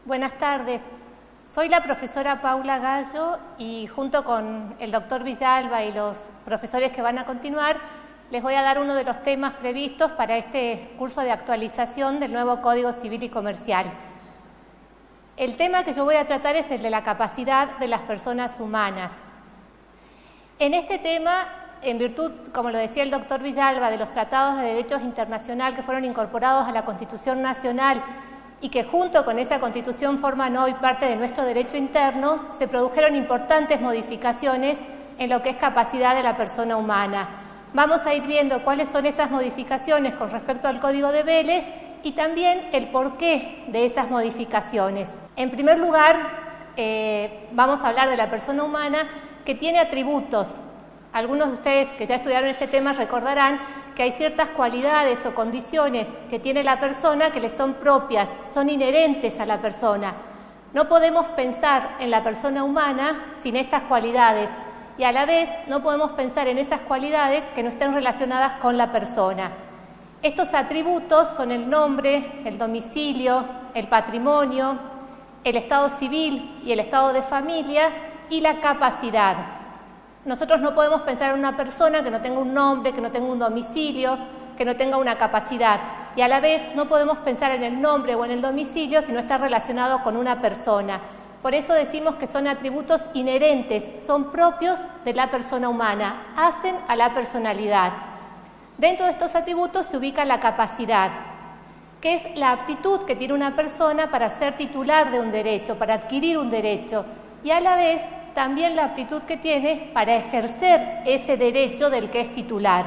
Buenas tardes. Soy la profesora Paula Gallo y junto con el doctor Villalba y los profesores que van a continuar, les voy a dar uno de los temas previstos para este curso de actualización del nuevo Código Civil y Comercial. El tema que yo voy a tratar es el de la capacidad de las personas humanas. En este tema, en virtud, como lo decía el doctor Villalba, de los tratados de derechos internacional que fueron incorporados a la Constitución Nacional y que junto con esa Constitución forman hoy parte de nuestro derecho interno, se produjeron importantes modificaciones en lo que es capacidad de la persona humana. Vamos a ir viendo cuáles son esas modificaciones con respecto al Código de Vélez y también el porqué de esas modificaciones. En primer lugar, vamos a hablar de la persona humana que tiene atributos. Algunos de ustedes que ya estudiaron este tema recordarán que hay ciertas cualidades o condiciones que tiene la persona que le son propias, son inherentes a la persona. No podemos pensar en la persona humana sin estas cualidades y a la vez no podemos pensar en esas cualidades que no estén relacionadas con la persona. Estos atributos son el nombre, el domicilio, el patrimonio, el estado civil y el estado de familia y la capacidad. Nosotros no podemos pensar en una persona que no tenga un nombre, que no tenga un domicilio, que no tenga una capacidad. Y a la vez no podemos pensar en el nombre o en el domicilio si no está relacionado con una persona. Por eso decimos que son atributos inherentes, son propios de la persona humana, hacen a la personalidad. Dentro de estos atributos se ubica la capacidad, que es la aptitud que tiene una persona para ser titular de un derecho, para adquirir un derecho, y a la vez también la aptitud que tiene para ejercer ese derecho del que es titular.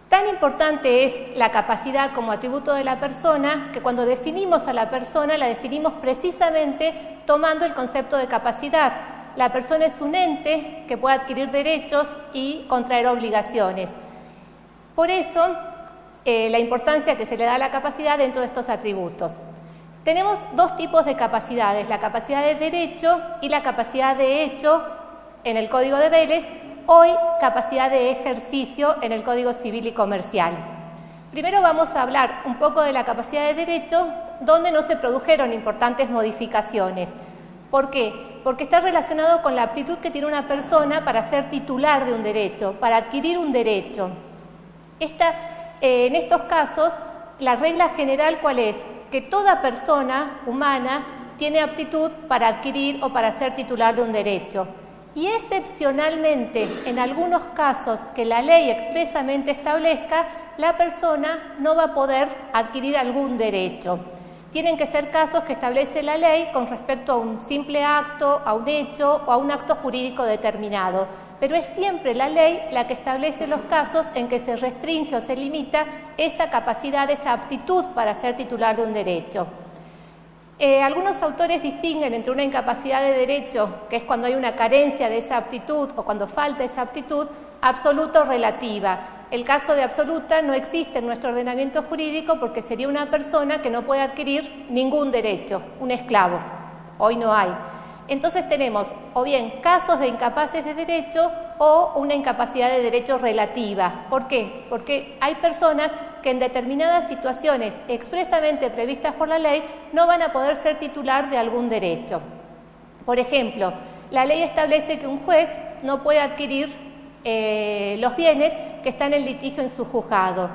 Tan importante es la capacidad como atributo de la persona que cuando definimos a la persona la definimos precisamente tomando el concepto de capacidad. La persona es un ente que puede adquirir derechos y contraer obligaciones. Por eso, la importancia que se le da a la capacidad dentro de estos atributos. Tenemos dos tipos de capacidades, la capacidad de derecho y la capacidad de hecho en el Código de Vélez, hoy capacidad de ejercicio en el Código Civil y Comercial. Primero vamos a hablar un poco de la capacidad de derecho, donde no se produjeron importantes modificaciones. ¿Por qué? Porque está relacionado con la aptitud que tiene una persona para ser titular de un derecho, para adquirir un derecho. En estos casos, la regla general, ¿cuál es? Que toda persona humana tiene aptitud para adquirir o para ser titular de un derecho. Y excepcionalmente, en algunos casos que la ley expresamente establezca, la persona no va a poder adquirir algún derecho. Tienen que ser casos que establece la ley con respecto a un simple acto, a un hecho o a un acto jurídico determinado. Pero es siempre la ley la que establece los casos en que se restringe o se limita esa capacidad, esa aptitud para ser titular de un derecho. Algunos autores distinguen entre una incapacidad de derecho, que es cuando hay una carencia de esa aptitud o cuando falta esa aptitud, absoluta o relativa. El caso de absoluta no existe en nuestro ordenamiento jurídico porque sería una persona que no puede adquirir ningún derecho, un esclavo. Hoy no hay. Entonces tenemos o bien casos de incapaces de derecho o una incapacidad de derecho relativa. ¿Por qué? Porque hay personas que en determinadas situaciones expresamente previstas por la ley no van a poder ser titular de algún derecho. Por ejemplo, la ley establece que un juez no puede adquirir los bienes que están en litigio en su juzgado.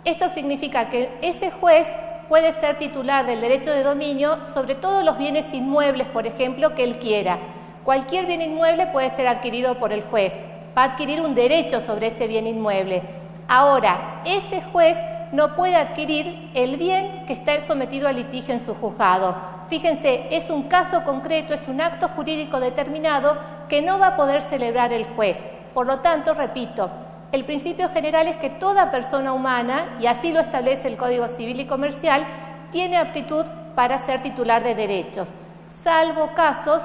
Esto significa que ese juez puede ser titular del derecho de dominio sobre todos los bienes inmuebles, por ejemplo, que él quiera. Cualquier bien inmueble puede ser adquirido por el juez. Va a adquirir un derecho sobre ese bien inmueble. Ahora, ese juez no puede adquirir el bien que está sometido a litigio en su juzgado. Fíjense, es un caso concreto, es un acto jurídico determinado que no va a poder celebrar el juez. Por lo tanto, repito, el principio general es que toda persona humana, y así lo establece el Código Civil y Comercial, tiene aptitud para ser titular de derechos, salvo casos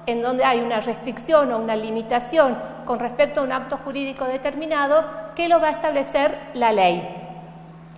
en donde hay una restricción o una limitación con respecto a un acto jurídico determinado que lo va a establecer la ley.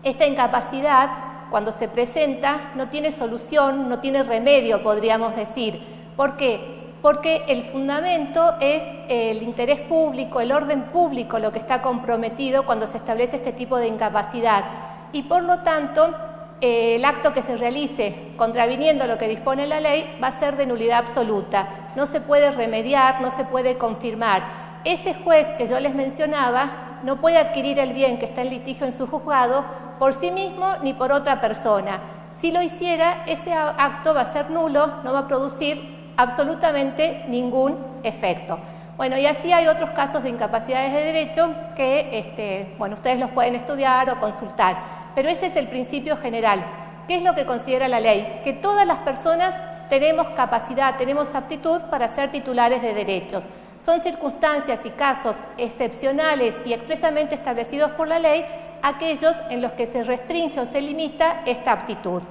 Esta incapacidad, cuando se presenta, no tiene solución, no tiene remedio, podríamos decir. ¿Por qué? Porque el fundamento es el interés público, el orden público lo que está comprometido cuando se establece este tipo de incapacidad. Y por lo tanto, el acto que se realice contraviniendo lo que dispone la ley va a ser de nulidad absoluta. No se puede remediar, no se puede confirmar. Ese juez que yo les mencionaba no puede adquirir el bien que está en litigio en su juzgado por sí mismo ni por otra persona. Si lo hiciera, ese acto va a ser nulo, no va a producir absolutamente ningún efecto. Bueno, y así hay otros casos de incapacidades de derecho que, bueno, ustedes los pueden estudiar o consultar. Pero ese es el principio general. ¿Qué es lo que considera la ley? Que todas las personas tenemos capacidad, tenemos aptitud para ser titulares de derechos. Son circunstancias y casos excepcionales y expresamente establecidos por la ley aquellos en los que se restringe o se limita esta aptitud.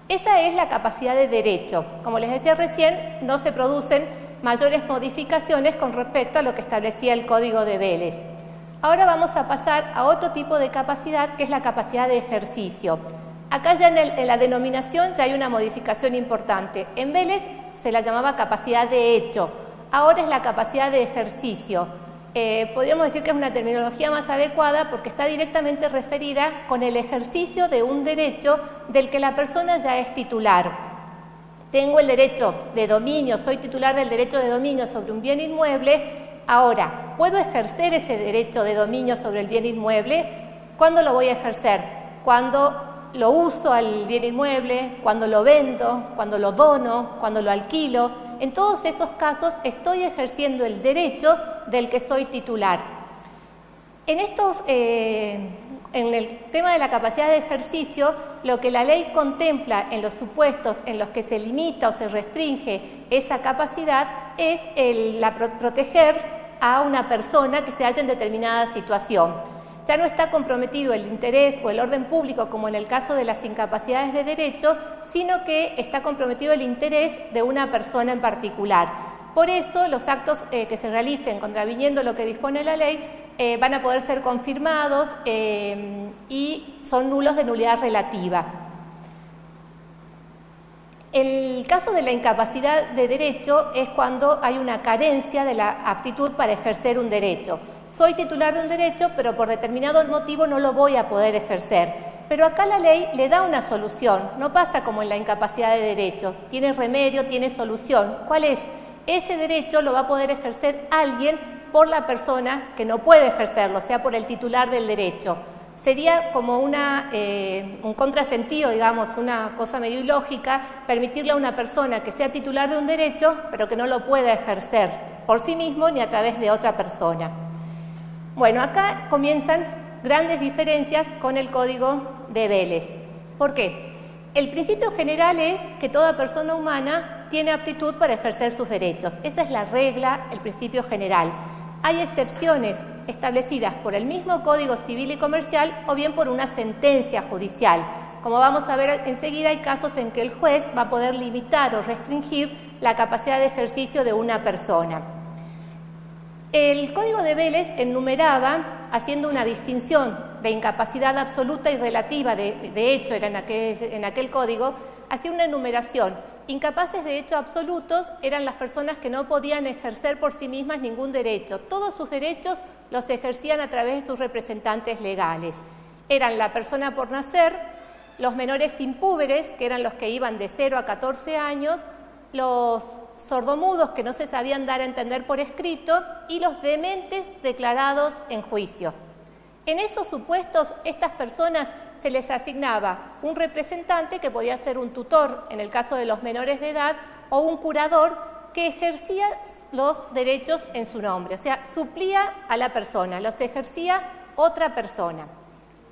Esa es la capacidad de derecho. Como les decía recién, no se producen mayores modificaciones con respecto a lo que establecía el Código de Vélez. Ahora vamos a pasar a otro tipo de capacidad, que es la capacidad de ejercicio. Acá ya en la denominación ya hay una modificación importante. En Vélez se la llamaba capacidad de hecho, ahora es la capacidad de ejercicio. Podríamos decir que es una terminología más adecuada porque está directamente referida con el ejercicio de un derecho del que la persona ya es titular. Tengo el derecho de dominio, soy titular del derecho de dominio sobre un bien inmueble. Ahora, ¿puedo ejercer ese derecho de dominio sobre el bien inmueble? ¿Cuándo lo voy a ejercer? Cuando lo uso al bien inmueble, cuando lo vendo, cuando lo dono, cuando lo alquilo. En todos esos casos estoy ejerciendo el derecho del que soy titular. En el tema de la capacidad de ejercicio, lo que la ley contempla en los supuestos en los que se limita o se restringe esa capacidad es proteger a una persona que se halla en determinada situación. Ya no está comprometido el interés o el orden público como en el caso de las incapacidades de derecho, sino que está comprometido el interés de una persona en particular. Por eso los actos que se realicen contraviniendo lo que dispone la ley van a poder ser confirmados y son nulos de nulidad relativa. El caso de la incapacidad de derecho es cuando hay una carencia de la aptitud para ejercer un derecho. Soy titular de un derecho, pero por determinado motivo no lo voy a poder ejercer. Pero acá la ley le da una solución, no pasa como en la incapacidad de derecho, tiene remedio, tiene solución. ¿Cuál es? Ese derecho lo va a poder ejercer alguien por la persona que no puede ejercerlo, o sea, por el titular del derecho. Sería como un contrasentido, digamos, una cosa medio ilógica, permitirle a una persona que sea titular de un derecho, pero que no lo pueda ejercer por sí mismo ni a través de otra persona. Bueno, acá comienzan grandes diferencias con el Código de Vélez. ¿Por qué? El principio general es que toda persona humana tiene aptitud para ejercer sus derechos. Esa es la regla, el principio general. Hay excepciones establecidas por el mismo Código Civil y Comercial o bien por una sentencia judicial. Como vamos a ver enseguida, hay casos en que el juez va a poder limitar o restringir la capacidad de ejercicio de una persona. El Código de Vélez enumeraba, haciendo una distinción de incapacidad absoluta y relativa, de hecho era en aquel código, hacía una enumeración. Incapaces de hecho absolutos eran las personas que no podían ejercer por sí mismas ningún derecho. Todos sus derechos los ejercían a través de sus representantes legales. Eran la persona por nacer, los menores impúberes, que eran los que iban de 0 a 14 años, los sordomudos que no se sabían dar a entender por escrito y los dementes declarados en juicio. En esos supuestos, estas personas se les asignaba un representante que podía ser un tutor en el caso de los menores de edad o un curador que ejercía los derechos en su nombre, o sea, suplía a la persona, los ejercía otra persona.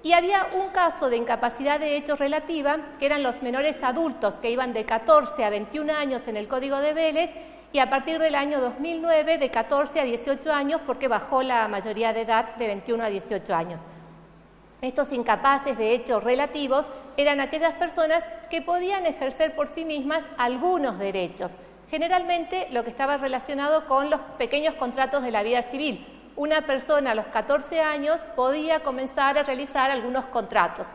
Y había un caso de incapacidad de hecho relativa, que eran los menores adultos que iban de 14 a 21 años en el Código de Vélez y a partir del año 2009 de 14 a 18 años porque bajó la mayoría de edad de 21 a 18 años. Estos incapaces de hecho relativos eran aquellas personas que podían ejercer por sí mismas algunos derechos, generalmente lo que estaba relacionado con los pequeños contratos de la vida civil. Una persona a los 14 años podía comenzar a realizar algunos contratos.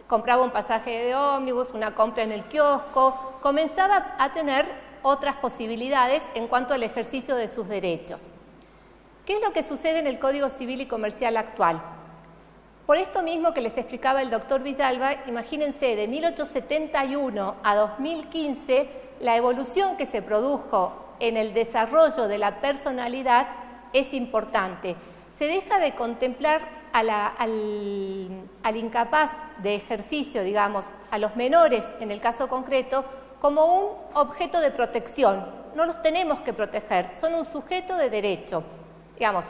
Compraba un pasaje de ómnibus, una compra en el kiosco, comenzaba a tener otras posibilidades en cuanto al ejercicio de sus derechos. ¿Qué es lo que sucede en el Código Civil y Comercial actual? Por esto mismo que les explicaba el doctor Villalba, imagínense, de 1871 a 2015, la evolución que se produjo en el desarrollo de la personalidad es importante. Se deja de contemplar al incapaz de ejercicio, digamos, a los menores en el caso concreto, como un objeto de protección. No los tenemos que proteger, son un sujeto de derecho. Digamos,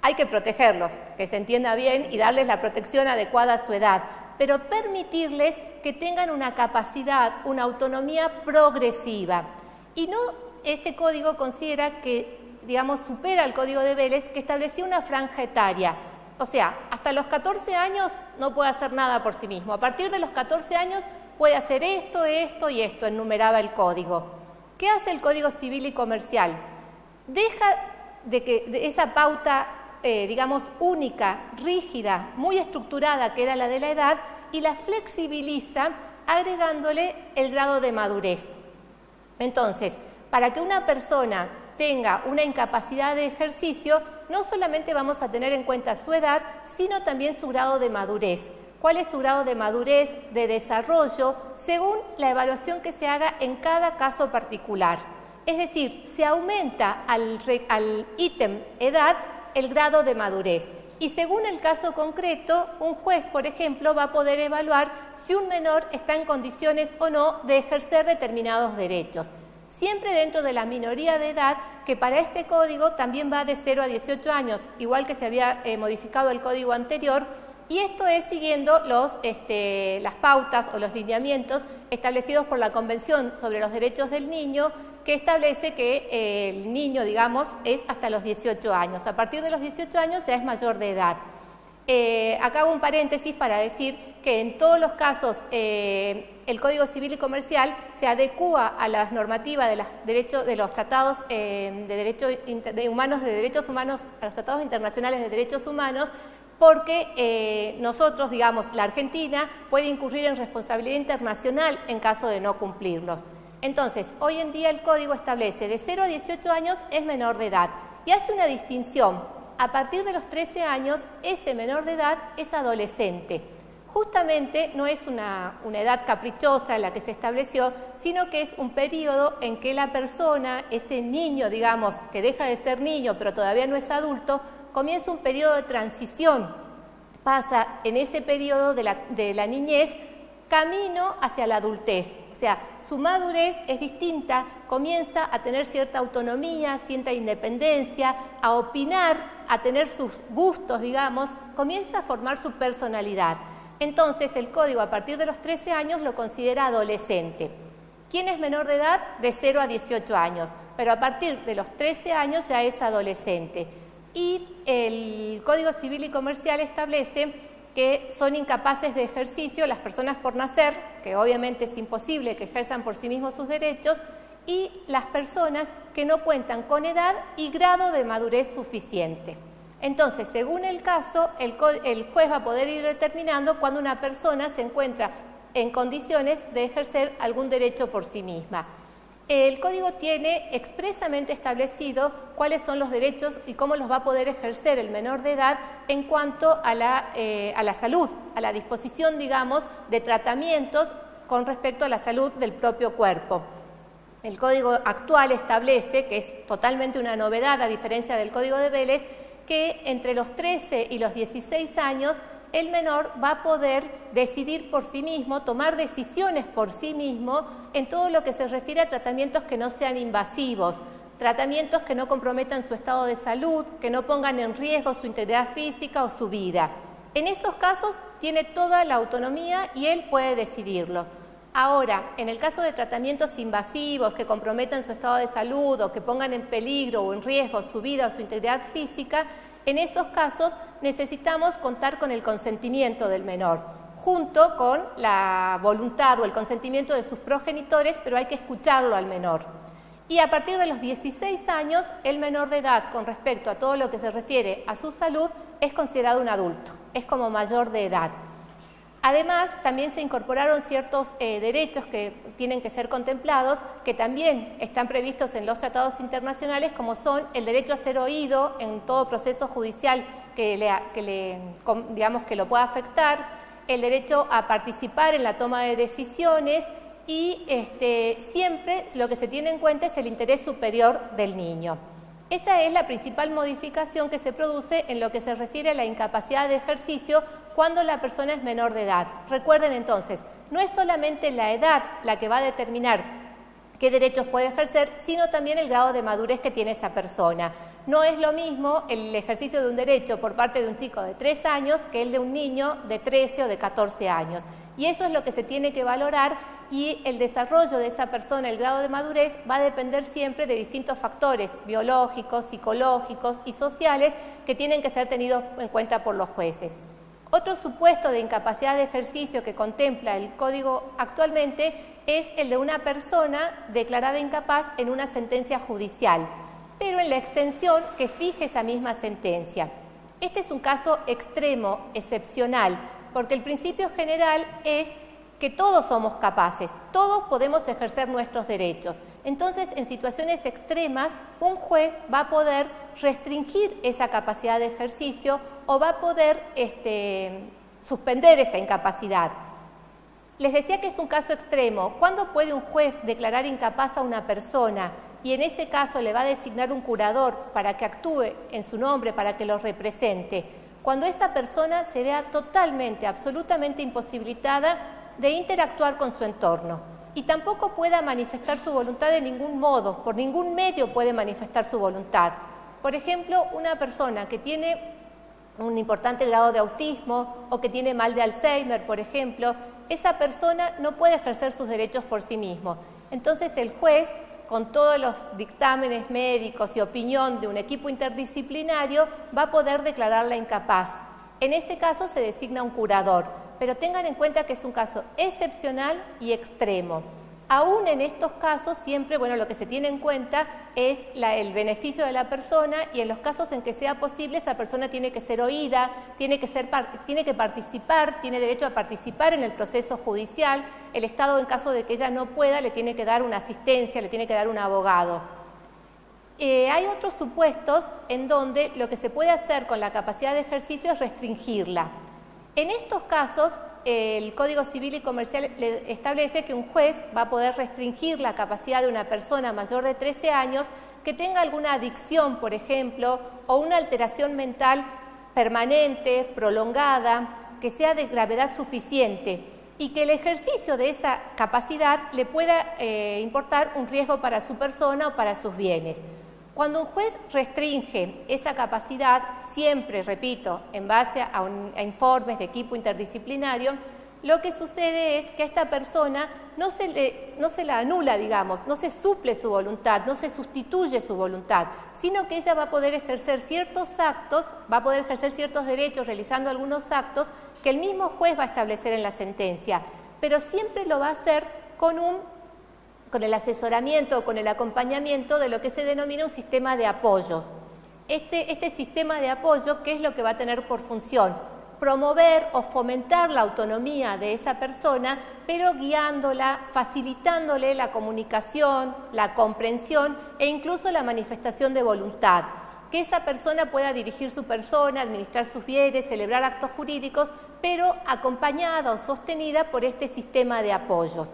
hay que protegerlos, que se entienda bien y darles la protección adecuada a su edad, pero permitirles que tengan una capacidad, una autonomía progresiva. Y no, este código considera que, digamos, supera el código de Vélez, que establecía una franja etaria. O sea, hasta los 14 años no puede hacer nada por sí mismo. A partir de los 14 años puede hacer esto, esto y esto, enumeraba el código. ¿Qué hace el Código Civil y Comercial? Deja de esa pauta, digamos, única, rígida, muy estructurada, que era la de la edad, y la flexibiliza agregándole el grado de madurez. Entonces, para que una persona tenga una incapacidad de ejercicio, no solamente vamos a tener en cuenta su edad, sino también su grado de madurez. ¿Cuál es su grado de madurez, de desarrollo, según la evaluación que se haga en cada caso particular? Es decir, se aumenta al ítem edad el grado de madurez. Y según el caso concreto, un juez, por ejemplo, va a poder evaluar si un menor está en condiciones o no de ejercer determinados derechos. Siempre dentro de la minoría de edad, que para este código también va de 0 a 18 años, igual que se había modificado el código anterior, y esto es siguiendo las pautas o los lineamientos establecidos por la Convención sobre los Derechos del Niño, que establece que el niño, digamos, es hasta los 18 años. A partir de los 18 años ya es mayor de edad. Acá hago un paréntesis para decir que en todos los casos el Código Civil y Comercial se adecúa a las normativas de los tratados de derechos humanos, a los tratados internacionales de derechos humanos, porque nosotros, digamos, la Argentina puede incurrir en responsabilidad internacional en caso de no cumplirlos. Entonces, hoy en día el Código establece de 0 a 18 años es menor de edad y hace una distinción. A partir de los 13 años, ese menor de edad es adolescente. Justamente no es una edad caprichosa la que se estableció, sino que es un periodo en que la persona, ese niño, digamos, que deja de ser niño pero todavía no es adulto, comienza un periodo de transición. Pasa en ese periodo de la niñez camino hacia la adultez. O sea, su madurez es distinta, comienza a tener cierta autonomía, cierta independencia, a opinar, a tener sus gustos, digamos, comienza a formar su personalidad. Entonces, el código a partir de los 13 años lo considera adolescente. ¿Quién es menor de edad? De 0 a 18 años, pero a partir de los 13 años ya es adolescente. Y el Código Civil y Comercial establece que son incapaces de ejercicio las personas por nacer, que obviamente es imposible que ejerzan por sí mismos sus derechos, y las personas que no cuentan con edad y grado de madurez suficiente. Entonces, según el caso, el juez va a poder ir determinando cuando una persona se encuentra en condiciones de ejercer algún derecho por sí misma. El Código tiene expresamente establecido cuáles son los derechos y cómo los va a poder ejercer el menor de edad en cuanto a la salud, a la disposición, digamos, de tratamientos con respecto a la salud del propio cuerpo. El Código actual establece, que es totalmente una novedad a diferencia del Código de Vélez, que entre los 13 y los 16 años el menor va a poder decidir por sí mismo, tomar decisiones por sí mismo en todo lo que se refiere a tratamientos que no sean invasivos, tratamientos que no comprometan su estado de salud, que no pongan en riesgo su integridad física o su vida. En esos casos tiene toda la autonomía y él puede decidirlos. Ahora, en el caso de tratamientos invasivos que comprometan su estado de salud o que pongan en peligro o en riesgo su vida o su integridad física, en esos casos necesitamos contar con el consentimiento del menor, junto con la voluntad o el consentimiento de sus progenitores, pero hay que escucharlo al menor. Y a partir de los 16 años, el menor de edad, con respecto a todo lo que se refiere a su salud, es considerado un adulto, es como mayor de edad. Además, también se incorporaron ciertos derechos que tienen que ser contemplados, que también están previstos en los tratados internacionales, como son el derecho a ser oído en todo proceso judicial digamos, que lo pueda afectar, el derecho a participar en la toma de decisiones y siempre lo que se tiene en cuenta es el interés superior del niño. Esa es la principal modificación que se produce en lo que se refiere a la incapacidad de ejercicio cuando la persona es menor de edad. Recuerden entonces, no es solamente la edad la que va a determinar qué derechos puede ejercer, sino también el grado de madurez que tiene esa persona. No es lo mismo el ejercicio de un derecho por parte de un chico de 3 años que el de un niño de 13 o de 14 años. Y eso es lo que se tiene que valorar, y el desarrollo de esa persona, el grado de madurez, va a depender siempre de distintos factores biológicos, psicológicos y sociales que tienen que ser tenidos en cuenta por los jueces. Otro supuesto de incapacidad de ejercicio que contempla el Código actualmente es el de una persona declarada incapaz en una sentencia judicial, pero en la extensión que fije esa misma sentencia. Este es un caso extremo, excepcional, porque el principio general es que todos somos capaces, todos podemos ejercer nuestros derechos. Entonces, en situaciones extremas, un juez va a poder restringir esa capacidad de ejercicio o va a poder suspender esa incapacidad. Les decía que es un caso extremo. ¿Cuándo puede un juez declarar incapaz a una persona y en ese caso le va a designar un curador para que actúe en su nombre, para que lo represente? Cuando esa persona se vea totalmente, absolutamente imposibilitada de interactuar con su entorno y tampoco pueda manifestar su voluntad de ningún modo, por ningún medio puede manifestar su voluntad. Por ejemplo, una persona que tiene un importante grado de autismo o que tiene mal de Alzheimer, por ejemplo, esa persona no puede ejercer sus derechos por sí mismo. Entonces el juez, con todos los dictámenes médicos y opinión de un equipo interdisciplinario, va a poder declararla incapaz. En ese caso se designa un curador, pero tengan en cuenta que es un caso excepcional y extremo. Aún en estos casos siempre, lo que se tiene en cuenta es el beneficio de la persona, y en los casos en que sea posible esa persona tiene que ser oída, tiene que participar, tiene derecho a participar en el proceso judicial. El Estado, en caso de que ella no pueda, le tiene que dar una asistencia, le tiene que dar un abogado. Hay otros supuestos en donde lo que se puede hacer con la capacidad de ejercicio es restringirla. En estos casos, el Código Civil y Comercial establece que un juez va a poder restringir la capacidad de una persona mayor de 13 años que tenga alguna adicción, por ejemplo, o una alteración mental permanente, prolongada, que sea de gravedad suficiente y que el ejercicio de esa capacidad le pueda importar un riesgo para su persona o para sus bienes. Cuando un juez restringe esa capacidad, siempre, repito, en base a informes de equipo interdisciplinario, lo que sucede es que a esta persona no se la anula, digamos, no se suple su voluntad, no se sustituye su voluntad, sino que ella va a poder ejercer ciertos actos, va a poder ejercer ciertos derechos realizando algunos actos que el mismo juez va a establecer en la sentencia, pero siempre lo va a hacer con el asesoramiento o con el acompañamiento de lo que se denomina un sistema de apoyos. Este sistema de apoyo, ¿qué es lo que va a tener por función? Promover o fomentar la autonomía de esa persona, pero guiándola, facilitándole la comunicación, la comprensión e incluso la manifestación de voluntad. Que esa persona pueda dirigir su persona, administrar sus bienes, celebrar actos jurídicos, pero acompañada o sostenida por este sistema de apoyos.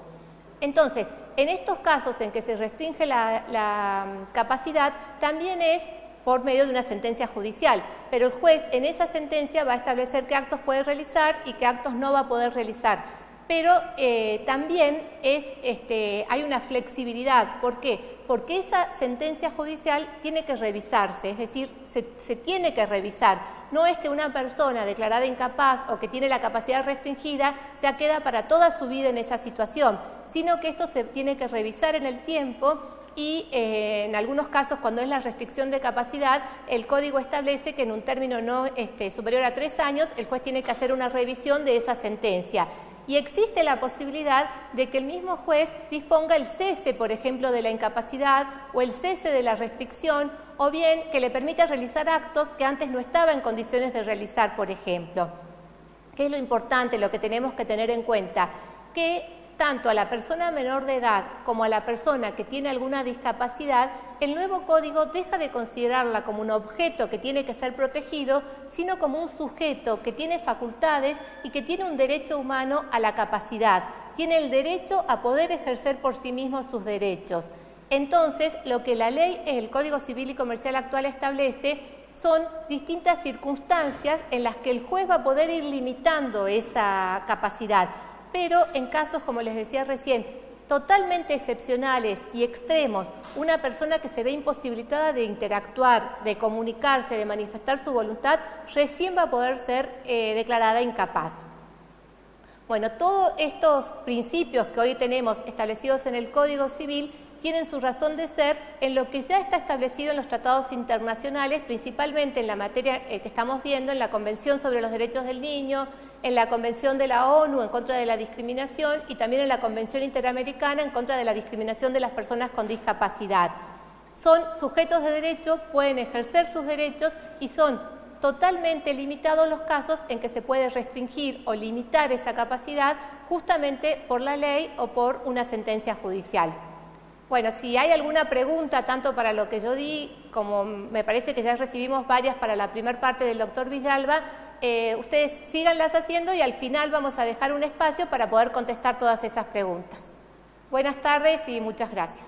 Entonces, en estos casos en que se restringe la capacidad, también es por medio de una sentencia judicial, pero el juez en esa sentencia va a establecer qué actos puede realizar y qué actos no va a poder realizar. Pero también hay una flexibilidad. ¿Por qué? Porque esa sentencia judicial tiene que revisarse, es decir, se tiene que revisar. No es que una persona declarada incapaz o que tiene la capacidad restringida ya queda para toda su vida en esa situación, sino que esto se tiene que revisar en el tiempo y en algunos casos, cuando es la restricción de capacidad, el Código establece que en un término no superior a 3 años, el juez tiene que hacer una revisión de esa sentencia. Y existe la posibilidad de que el mismo juez disponga el cese, por ejemplo, de la incapacidad o el cese de la restricción, o bien que le permita realizar actos que antes no estaba en condiciones de realizar, por ejemplo. ¿Qué es lo importante, lo que tenemos que tener en cuenta? Que tanto a la persona menor de edad como a la persona que tiene alguna discapacidad, el nuevo código deja de considerarla como un objeto que tiene que ser protegido, sino como un sujeto que tiene facultades y que tiene un derecho humano a la capacidad, tiene el derecho a poder ejercer por sí mismo sus derechos. Entonces, lo que la ley, el Código Civil y Comercial actual establece son distintas circunstancias en las que el juez va a poder ir limitando esa capacidad, pero en casos, como les decía recién, totalmente excepcionales y extremos, una persona que se ve imposibilitada de interactuar, de comunicarse, de manifestar su voluntad, recién va a poder ser declarada incapaz. Bueno, todos estos principios que hoy tenemos establecidos en el Código Civil tienen su razón de ser en lo que ya está establecido en los tratados internacionales, principalmente en la materia que estamos viendo, en la Convención sobre los Derechos del Niño, en la Convención de la ONU en contra de la discriminación y también en la Convención Interamericana en contra de la discriminación de las personas con discapacidad. Son sujetos de derecho, pueden ejercer sus derechos y son totalmente limitados los casos en que se puede restringir o limitar esa capacidad justamente por la ley o por una sentencia judicial. Bueno, si hay alguna pregunta, tanto para lo que yo di, como me parece que ya recibimos varias para la primera parte del doctor Villalba, ustedes síganlas haciendo y al final vamos a dejar un espacio para poder contestar todas esas preguntas. Buenas tardes y muchas gracias.